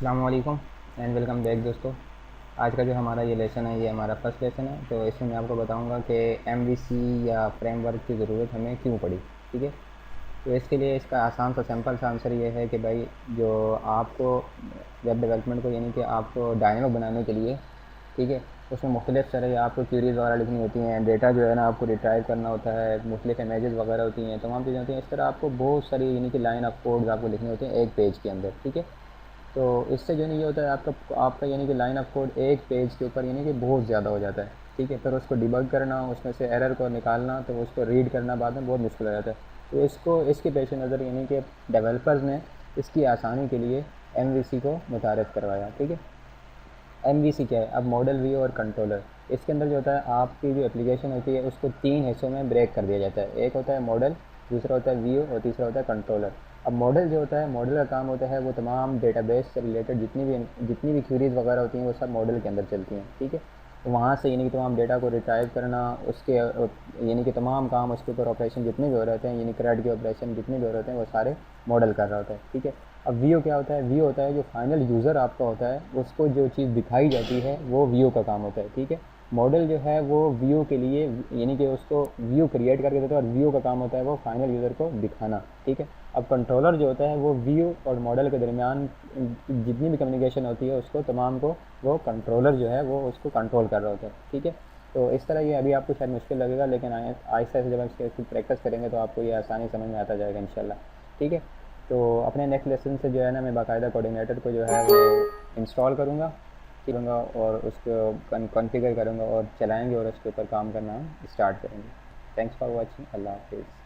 अस्सलाम वालेकुम and welcome back दोस्तों। आज का जो हमारा ये लेसन है, ये हमारा फर्स्ट लेसन है। तो इसमें मैं आपको बताऊंगा कि एमवीसी या फ्रेमवर्क की ज़रूरत हमें क्यों पड़ी। ठीक है, तो इसके लिए इसका आसान सा सिंपल सा आंसर ये है कि भाई जो आपको वेब डेवलपमेंट को यानी कि आपको डायनेमिक बनाने के लिए, ठीक है, उसमें मुख्तलिफ तरह आपको क्यूरीज वगैरह लिखनी होती हैं, डेटा जो है ना आपको रिट्राइव करना होता है, मुख्तलिफ इमेजेस वगैरह होती हैं, तमाम चीज़ें होती हैं। इस तरह आपको बहुत सारी यानी कि लाइन ऑफ कोड्स आपको लिखनी होती हैं एक पेज के अंदर। ठीक है, तो इससे जो नहीं ये होता है आपका यानी कि लाइन ऑफ कोड एक पेज के ऊपर यानी कि बहुत ज़्यादा हो जाता है। ठीक है, फिर उसको डिबग करना, उसमें से एरर को निकालना, तो उसको रीड करना बाद में बहुत मुश्किल हो जाता है। तो इसके पेश नज़र यानी कि डेवलपर्स ने इसकी आसानी के लिए एम को मुतारफ़ करवाया। ठीक है, एम क्या है? अब मॉडल व्यू और कंट्रोलर। इसके अंदर जो होता है आपकी जो एप्लीकेशन होती है उसको तीन हिस्सों में ब्रेक कर दिया जाता है। एक होता है मॉडल, दूसरा होता है व्यू और तीसरा होता है कंट्रोलर। अब मॉडल जो होता है, मॉडल का काम होता है वो तमाम डेटाबेस से रिलेटेड जितनी भी क्यूरीज वगैरह होती हैं वो सब मॉडल के अंदर चलती हैं। ठीक है, तो वहाँ से यानी कि तमाम डेटा को रिट्राइव करना, उसके यानी कि तमाम काम उसके ऊपर ऑपरेशन जितने भी हो रहे होते हैं, यानी क्रेड के ऑपरेशन जितने भी हो रहे होते हैं वो सारे मॉडल कर रहा होता है। ठीक है, अब व्यू क्या होता है? व्यू होता है जो फाइनल यूज़र आपका होता है उसको जो चीज़ दिखाई जाती है वो व्यू का काम होता है। ठीक है, मॉडल जो है वो व्यू के लिए यानी कि उसको व्यू क्रिएट करके देता है और व्यू का काम होता है वो फाइनल यूज़र को दिखाना। ठीक है, अब कंट्रोलर जो होता है वो व्यू और मॉडल के दरमियान जितनी भी कम्युनिकेशन होती है उसको तमाम को वो कंट्रोलर जो है वो उसको कंट्रोल कर रहा होता है। ठीक है, तो इस तरह ये अभी आपको शायद मुश्किल लगेगा, लेकिन आहिस्ता आहिस्ता जब आप इसकी प्रैक्टिस करेंगे तो आपको ये आसानी समझ में आता जाएगा इंशाल्लाह। ठीक है, तो अपने नेक्स्ट लेसन से जो है ना मैं बाकायदा कोऑर्डिनेटर को जो है वो इंस्टॉल करूँगा, करूँगा और उसको कॉन्फ़िगर करूँगा और चलाएँगे और उसके ऊपर काम करना हम स्टार्ट करेंगे। Thanks for watching. अल्लाह हाफ़िज़।